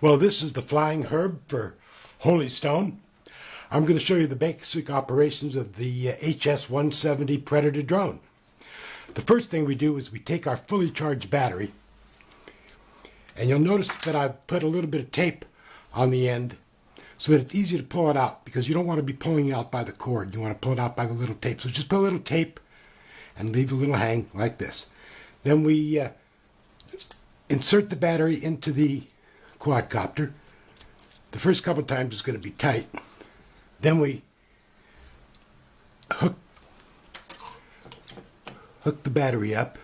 Well, this is the flying herb for Holy Stone. I'm going to show you the basic operations of the HS-170 Predator drone. The first thing we do is we take our fully charged battery, and you'll notice that I've put a little bit of tape on the end so that it's easy to pull it out, because you don't want to be pulling it out by the cord. You want to pull it out by the little tape. So just put a little tape and leave a little hang like this. Then we insert the battery into the quadcopter. The first couple times it's going to be tight. Then we hook the battery up.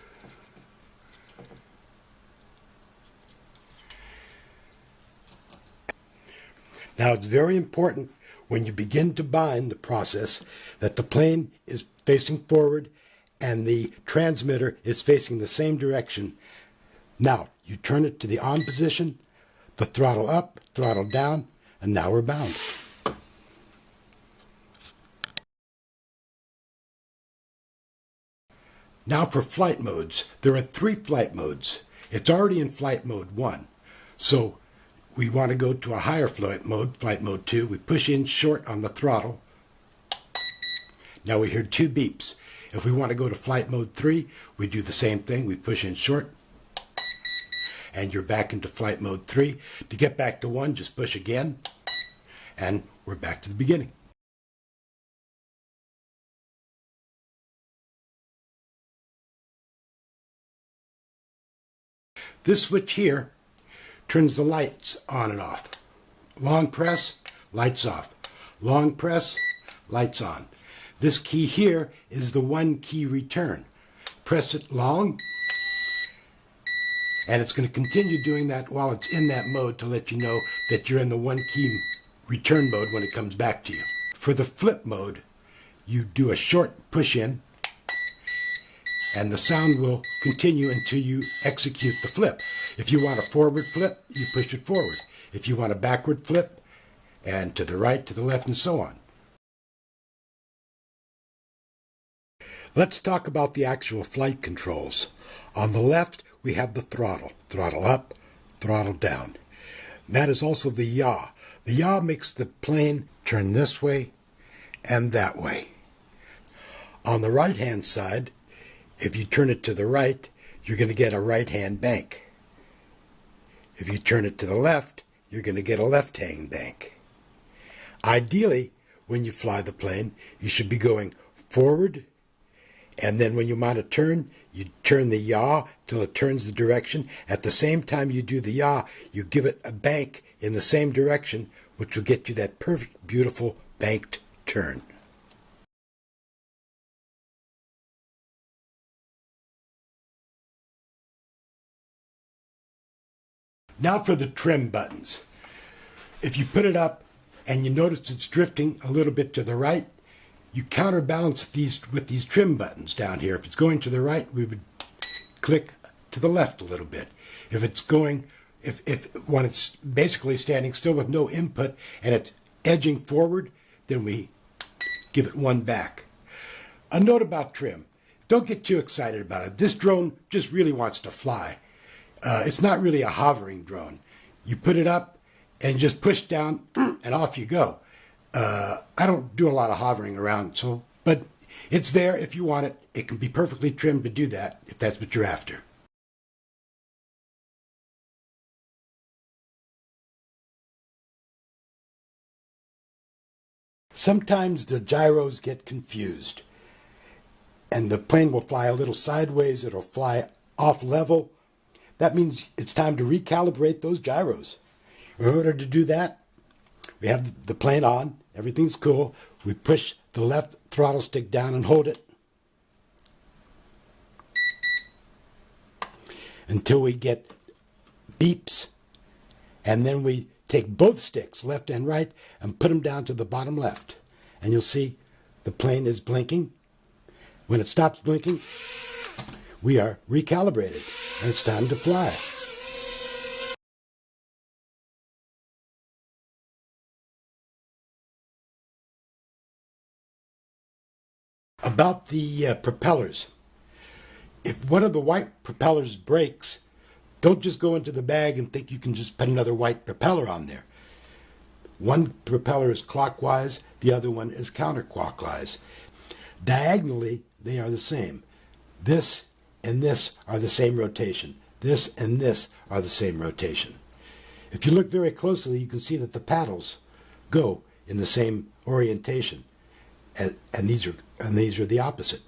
Now it's very important when you begin to bind the process that the plane is facing forward and the transmitter is facing the same direction. Now you turn it to the on position, the throttle up, throttle down, and now we're bound. Now for flight modes. There are 3 flight modes. It's already in flight mode 1. So we want to go to a higher flight mode 2. We push in short on the throttle. Now we hear 2 beeps. If we want to go to flight mode 3, we do the same thing. We push in short, and you're back into flight mode 3. To get back to 1, just push again, and we're back to the beginning. This switch here turns the lights on and off. Long press, lights off. Long press, lights on. This key here is the 1 key return. Press it long, and it's going to continue doing that while it's in that mode to let you know that you're in the 1 key return mode when it comes back to you. For the flip mode, you do a short push in, and the sound will continue until you execute the flip. If you want a forward flip, you push it forward. If you want a backward flip, and to the right, to the left, and so on. Let's talk about the actual flight controls. On the left, we have the throttle. Throttle up, throttle down. That is also the yaw. The yaw makes the plane turn this way and that way. On the right-hand side, if you turn it to the right, you're going to get a right-hand bank. If you turn it to the left, you're going to get a left-hand bank. Ideally, when you fly the plane, you should be going forward, and then when you want to turn, you turn the yaw till it turns the direction. At the same time you do the yaw, you give it a bank in the same direction, which will get you that perfect, beautiful banked turn. Now for the trim buttons. If you put it up and you notice it's drifting a little bit to the right, you counterbalance these with these trim buttons down here. If it's going to the right, we would click to the left a little bit. If it's going, when it's basically standing still with no input and it's edging forward, then we give it 1 back. A note about trim. Don't get too excited about it. This drone just really wants to fly. It's not really a hovering drone. You put it up and just push down and off you go. I don't do a lot of hovering around, but it's there if you want it. It can be perfectly trimmed to do that if that's what you're after. Sometimes the gyros get confused, and the plane will fly a little sideways. It'll fly off level. That means it's time to recalibrate those gyros. In order to do that, we have the plane on. Everything's cool. We push the left throttle stick down and hold it until we get beeps, and then we take both sticks, left and right, and put them down to the bottom left. And you'll see the plane is blinking. When it stops blinking, we are recalibrated, and it's time to fly. About the propellers. If one of the white propellers breaks, Don't just go into the bag and think you can just put another white propeller on there. One propeller is clockwise, the other one is counterclockwise. Diagonally, they are the same. This and this are the same rotation. This and this are the same rotation. If you look very closely, you can see that the paddles go in the same orientation, and these are the opposite.